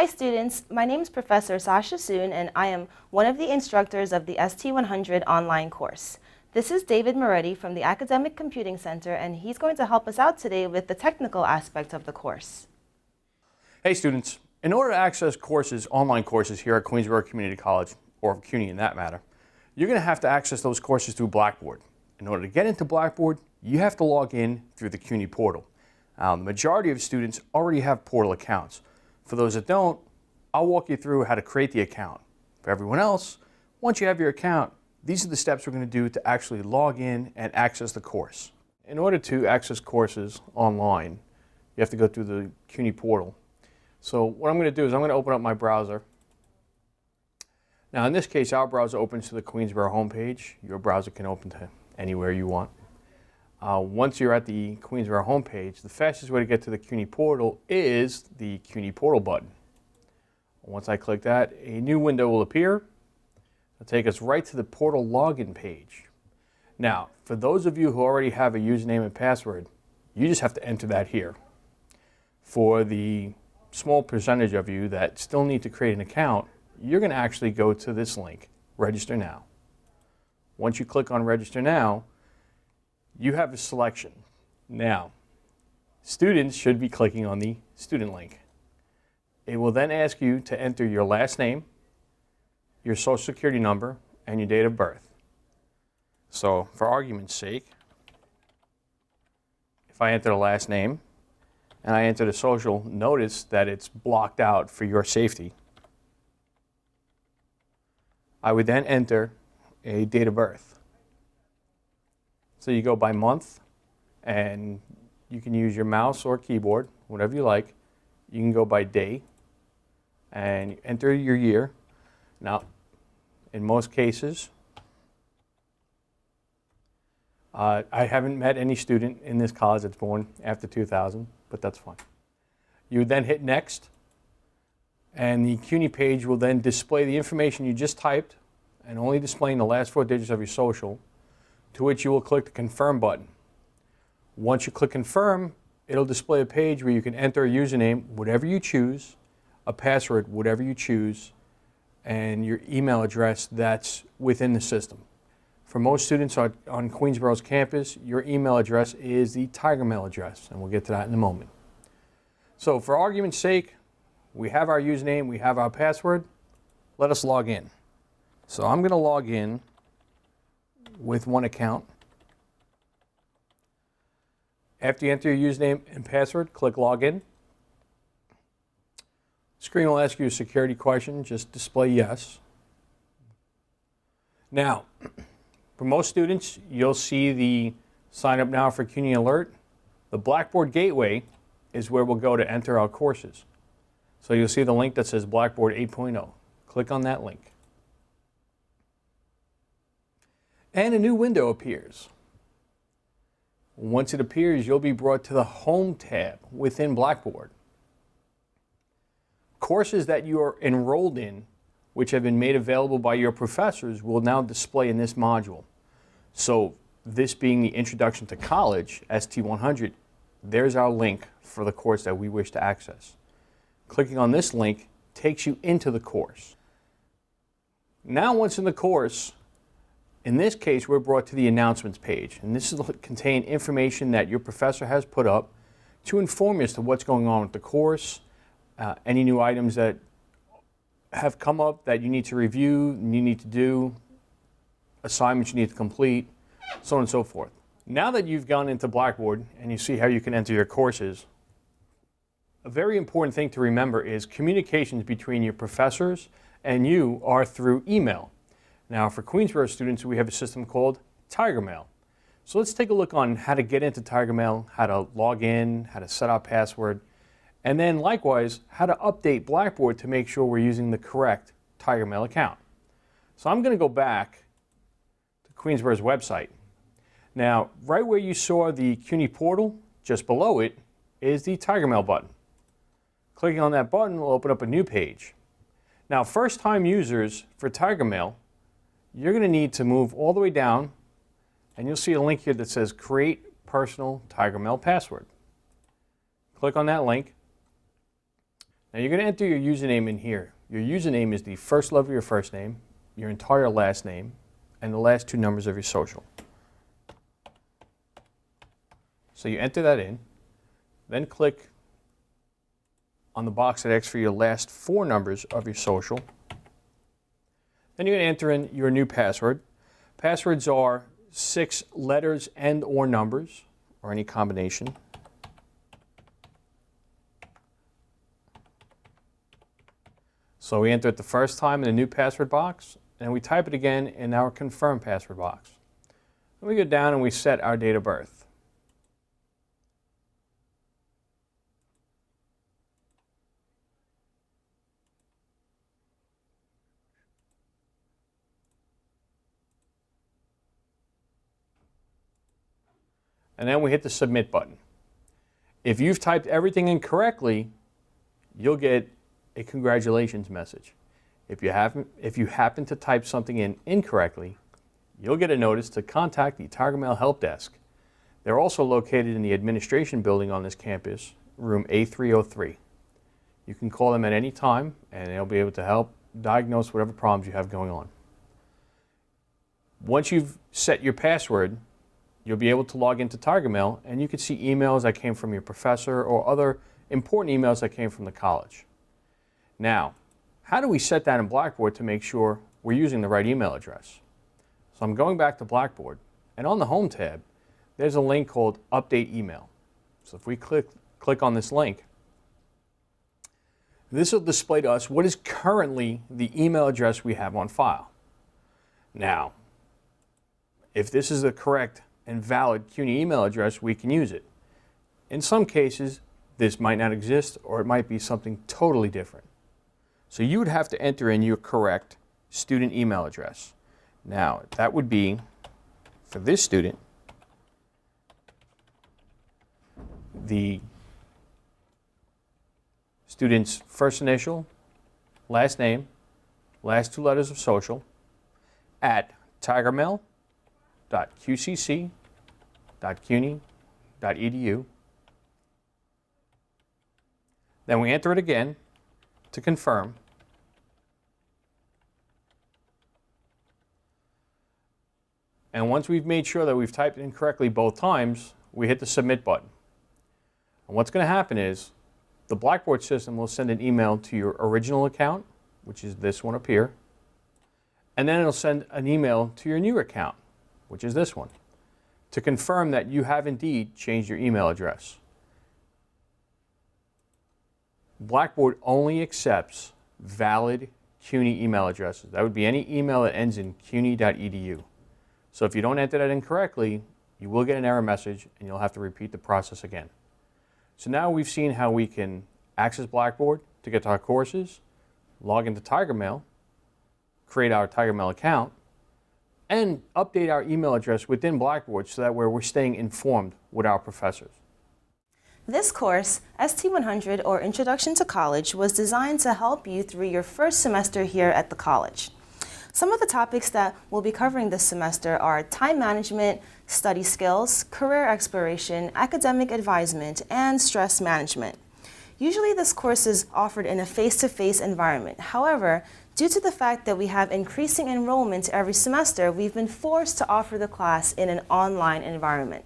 Hi students, my name is Professor Sasha Soon and I am one of the instructors of the ST-100 online course. This is David Moretti from the Academic Computing Center and he's going to help us out today with the technical aspect of the course. Hey students, in order to access courses, online courses here at Queensborough Community College, or CUNY in that matter, you're going to have to access those courses through Blackboard. In order to get into Blackboard, you have to log in through the CUNY portal. The majority of students already have portal accounts. For those that don't, I'll walk you through how to create the account. For everyone else, once you have your account, these are the steps we're going to do to actually log in and access the course. In order to access courses online, you have to go through the CUNY portal. So what I'm going to do is I'm going to open up my browser. Now in this case, our browser opens to the Queensborough homepage. Your browser can open to anywhere you want. Once you're at the Queensborough homepage, the fastest way to get to the CUNY portal is the CUNY portal button. Once I click that, a new window will appear. It'll take us right to the portal login page. Now, for those of you who already have a username and password, you just have to enter that here. For the small percentage of you that still need to create an account, you're going to actually go to this link, Register Now. Once you click on Register Now, you have a selection. Now, students should be clicking on the student link. It will then ask you to enter your last name, your social security number, and your date of birth. So, for argument's sake, if I enter the last name and I enter the social, notice that it's blocked out for your safety. I would then enter a date of birth. So you go by month, and you can use your mouse or keyboard, whatever you like. You can go by day, and enter your year. Now, in most cases, I haven't met any student in this college that's born after 2000, but that's fine. You would then hit Next, and the CUNY page will then display the information you just typed, and only displaying the last 4 digits of your social, to which you will click the Confirm button. Once you click Confirm, it'll display a page where you can enter a username, whatever you choose, a password, whatever you choose, and your email address that's within the system. For most students on Queensborough's campus, your email address is the Tiger Mail address, and we'll get to that in a moment. So for argument's sake, we have our username, we have our password. Let us log in. So I'm going to log in with one account. After you enter your username and password, click Login. Screen will ask you a security question. Just display yes. Now, for most students, you'll see the Sign Up Now for CUNY alert. The Blackboard Gateway is where we'll go to enter our courses. So you'll see the link that says Blackboard 8.0. Click on that link. And a new window appears. Once it appears, you'll be brought to the Home tab within Blackboard. Courses that you are enrolled in, which have been made available by your professors, will now display in this module. So this being the Introduction to College, ST-100, there's our link for the course that we wish to access. Clicking on this link takes you into the course. Now once in the course, in this case, we're brought to the announcements page, and this will contain information that your professor has put up to inform you as to what's going on with the course, any new items that have come up that you need to review, you need to do, assignments you need to complete, so on and so forth. Now that you've gone into Blackboard and you see how you can enter your courses, a very important thing to remember is communications between your professors and you are through email. Now, for Queensborough students, we have a system called Tiger Mail. So let's take a look on how to get into Tiger Mail, how to log in, how to set our password, and then likewise, how to update Blackboard to make sure we're using the correct Tiger Mail account. So I'm going to go back to Queensborough's website. Now, right where you saw the CUNY portal, just below it, is the Tiger Mail button. Clicking on that button will open up a new page. Now, first-time users for Tiger Mail, you're going to need to move all the way down, and you'll see a link here that says Create Personal Tiger Mail Password. Click on that link. Now you're going to enter your username in here. Your username is the first letter of your first name, your entire last name, and the last two numbers of your social. So you enter that in, then click on the box that asks for your last four numbers of your social. Then you're going to enter in your new password. Passwords are 6 letters and or numbers, or any combination. So we enter it the first time in the new password box, and we type it again in our confirm password box. Then we go down and we set our date of birth. And then we hit the submit button. If you've typed everything in correctly, you'll get a congratulations message. If you happen to type something in incorrectly, you'll get a notice to contact the Tiger Mail Help Desk. They're also located in the administration building on this campus, room A303. You can call them at any time and they'll be able to help diagnose whatever problems you have going on. Once you've set your password, you'll be able to log into Tiger Mail and you can see emails that came from your professor or other important emails that came from the college. Now, how do we set that in Blackboard to make sure we're using the right email address? So I'm going back to Blackboard, and on the Home tab, there's a link called Update Email. So if we click on this link, this will display to us what is currently the email address we have on file. Now, if this is the correct and valid CUNY email address, we can use it. In some cases, this might not exist, or it might be something totally different. So you would have to enter in your correct student email address. Now, that would be, for this student, the student's first initial, last name, last two letters of social, at tigermail.qcc.cuny.edu. Then we enter it again to confirm. And once we've made sure that we've typed it in correctly both times, we hit the submit button. And what's going to happen is the Blackboard system will send an email to your original account, which is this one up here, and then it'll send an email to your new account, which is this one, to confirm that you have indeed changed your email address. Blackboard only accepts valid CUNY email addresses. That would be any email that ends in cuny.edu. So if you don't enter that in correctly, you will get an error message and you'll have to repeat the process again. So now we've seen how we can access Blackboard to get to our courses, log into Tiger Mail, create our Tiger Mail account, and update our email address within Blackboard so that we're staying informed with our professors. This course, ST-100 or Introduction to College, was designed to help you through your first semester here at the college. Some of the topics that we'll be covering this semester are time management, study skills, career exploration, academic advisement, and stress management. Usually this course is offered in a face-to-face environment. However, due to the fact that we have increasing enrollment every semester, we've been forced to offer the class in an online environment.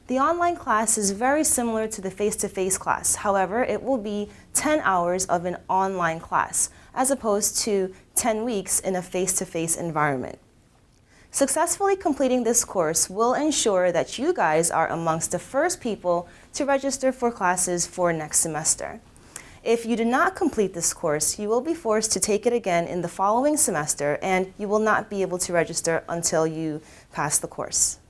The online class is very similar to the face-to-face class. However, it will be 10 hours of an online class, as opposed to 10 weeks in a face-to-face environment. Successfully completing this course will ensure that you guys are amongst the first people to register for classes for next semester. If you do not complete this course, you will be forced to take it again in the following semester, and you will not be able to register until you pass the course.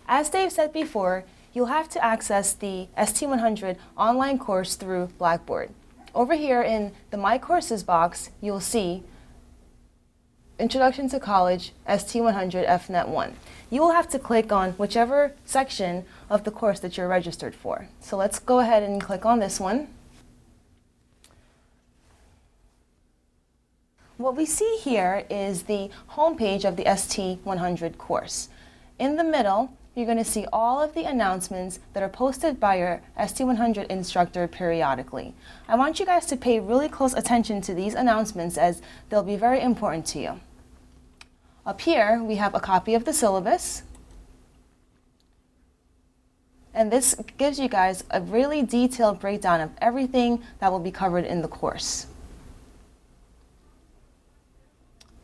As Dave said before, you'll have to access the ST-100 online course through Blackboard. Over here in the My Courses box, you'll see Introduction to College, ST-100 FNet 1. You will have to click on whichever section of the course that you're registered for. So let's go ahead and click on this one. What we see here is the home page of the ST-100 course. In the middle you're going to see all of the announcements that are posted by your ST-100 instructor periodically. I want you guys to pay really close attention to these announcements as they'll be very important to you. Up here, we have a copy of the syllabus. And this gives you guys a really detailed breakdown of everything that will be covered in the course.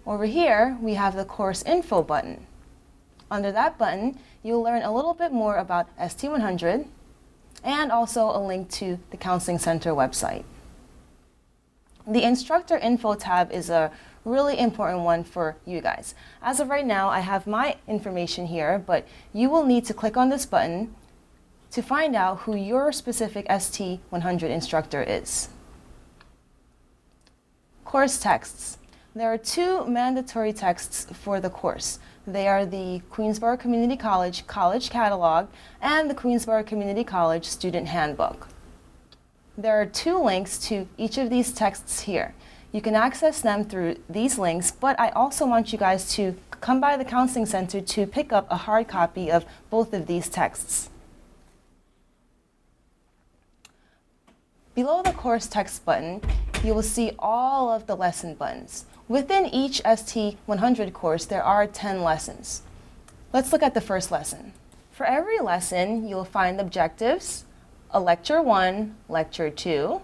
Over here, we have the course info button. Under that button, you'll learn a little bit more about ST-100 and also a link to the Counseling Center website. The instructor info tab is a really important one for you guys. As of right now, I have my information here, but you will need to click on this button to find out who your specific ST-100 instructor is. Course texts. There are two mandatory texts for the course. They are the Queensborough Community College College Catalog and the Queensborough Community College Student Handbook. There are two links to each of these texts here. You can access them through these links, but I also want you guys to come by the Counseling Center to pick up a hard copy of both of these texts. Below the course text button, you will see all of the lesson buttons. Within each ST-100 course, there are 10 lessons. Let's look at the first lesson. For every lesson, you'll find objectives, a Lecture 1, Lecture 2,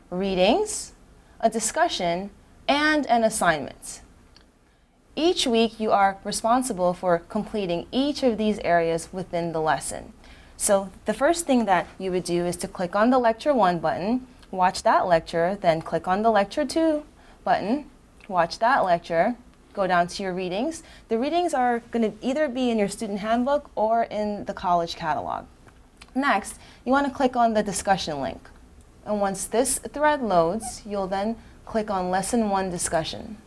readings, a discussion, and an assignment. Each week, you are responsible for completing each of these areas within the lesson. So the first thing that you would do is to click on the Lecture 1 button, watch that lecture, then click on the Lecture 2 button, watch that lecture, go down to your readings. The readings are going to either be in your student handbook or in the college catalog. Next, you want to click on the discussion link. And once this thread loads, you'll then click on Lesson 1 Discussion.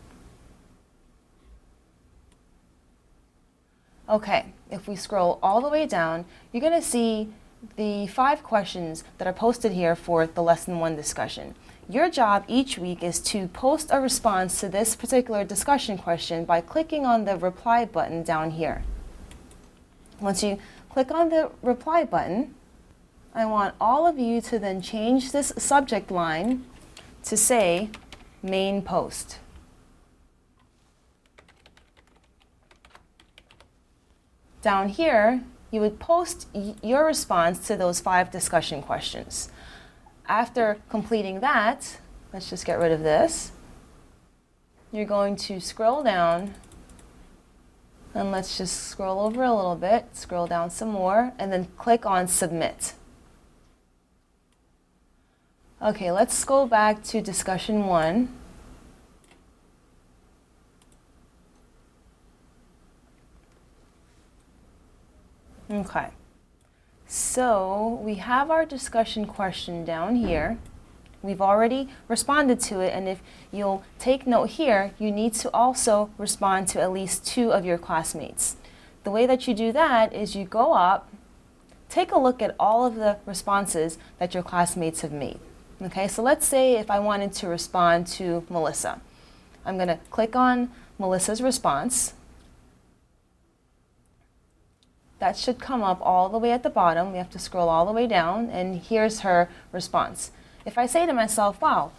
Okay, if we scroll all the way down, you're going to see the 5 questions that are posted here for the Lesson 1 discussion. Your job each week is to post a response to this particular discussion question by clicking on the reply button down here. Once you click on the reply button, I want all of you to then change this subject line to say main post. Down here, you would post your response to those 5 discussion questions. After completing that, let's just get rid of this. You're going to scroll down, and let's just scroll over a little bit, scroll down some more, and then click on Submit. Okay, let's go back to discussion 1. Okay, so we have our discussion question down here. We've already responded to it, and if you'll take note here, you need to also respond to at least 2 of your classmates. The way that you do that is you go up, take a look at all of the responses that your classmates have made. Okay, so let's say if I wanted to respond to Melissa. I'm going to click on Melissa's response. That should come up all the way at the bottom. We have to scroll all the way down, and here's her response. If I say to myself, wow,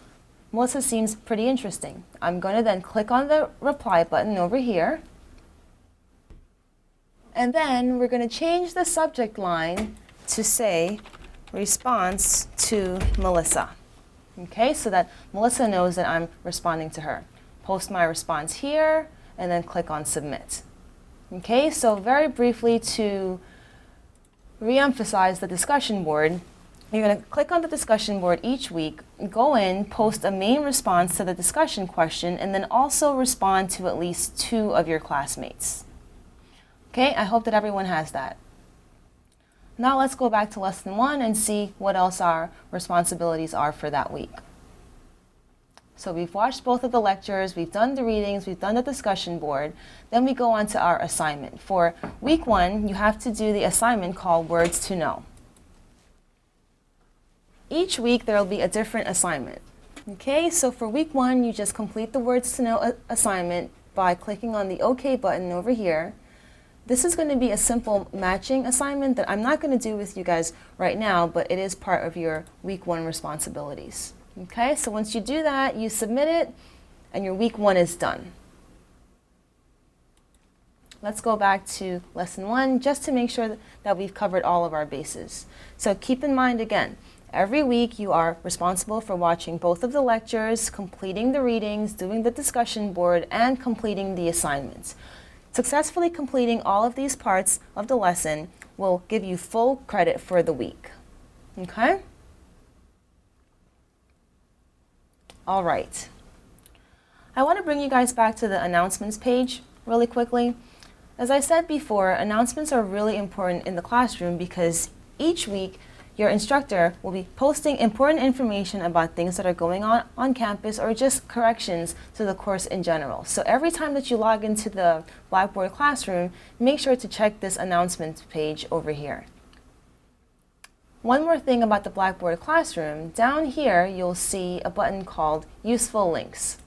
Melissa seems pretty interesting, I'm going to then click on the reply button over here, and then we're going to change the subject line to say response to Melissa. Okay, so that Melissa knows that I'm responding to her. Post my response here, and then click on Submit. Okay, so very briefly to re-emphasize the discussion board, you're going to click on the discussion board each week, go in, post a main response to the discussion question, and then also respond to at least 2 of your classmates. Okay, I hope that everyone has that. Now let's go back to lesson 1 and see what else our responsibilities are for that week. So we've watched both of the lectures, we've done the readings, we've done the discussion board. Then we go on to our assignment. For week 1, you have to do the assignment called Words to Know. Each week there will be a different assignment. Okay, so for week 1, you just complete the Words to Know assignment by clicking on the OK button over here. This is going to be a simple matching assignment that I'm not going to do with you guys right now, but it is part of your week 1 responsibilities. Okay, so once you do that, you submit it, and your week 1 is done. Let's go back to lesson 1 just to make sure that we've covered all of our bases. So keep in mind again, every week you are responsible for watching both of the lectures, completing the readings, doing the discussion board, and completing the assignments. Successfully completing all of these parts of the lesson will give you full credit for the week. Okay? All right. I want to bring you guys back to the announcements page really quickly. As I said before, announcements are really important in the classroom because each week your instructor will be posting important information about things that are going on campus or just corrections to the course in general. So every time that you log into the Blackboard classroom, make sure to check this announcements page over here. One more thing about the Blackboard classroom, down here you'll see a button called Useful Links.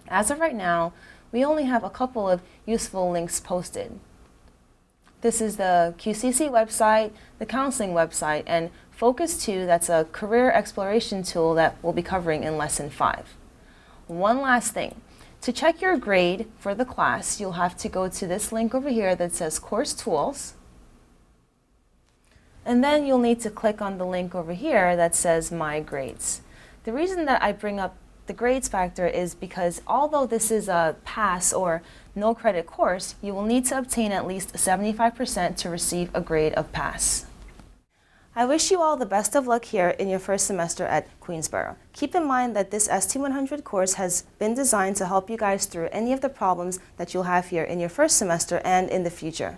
As of right now, we only have a couple of useful links posted. This is the QCC website, the counseling website, and Focus 2, that's a career exploration tool that we'll be covering in lesson 5. One last thing. To check your grade for the class, you'll have to go to this link over here that says Course Tools. And then you'll need to click on the link over here that says My Grades. The reason that I bring up the grades factor is because although this is a pass or no credit course, you will need to obtain at least 75% to receive a grade of pass. I wish you all the best of luck here in your first semester at Queensborough. Keep in mind that this ST-100 course has been designed to help you guys through any of the problems that you'll have here in your first semester and in the future.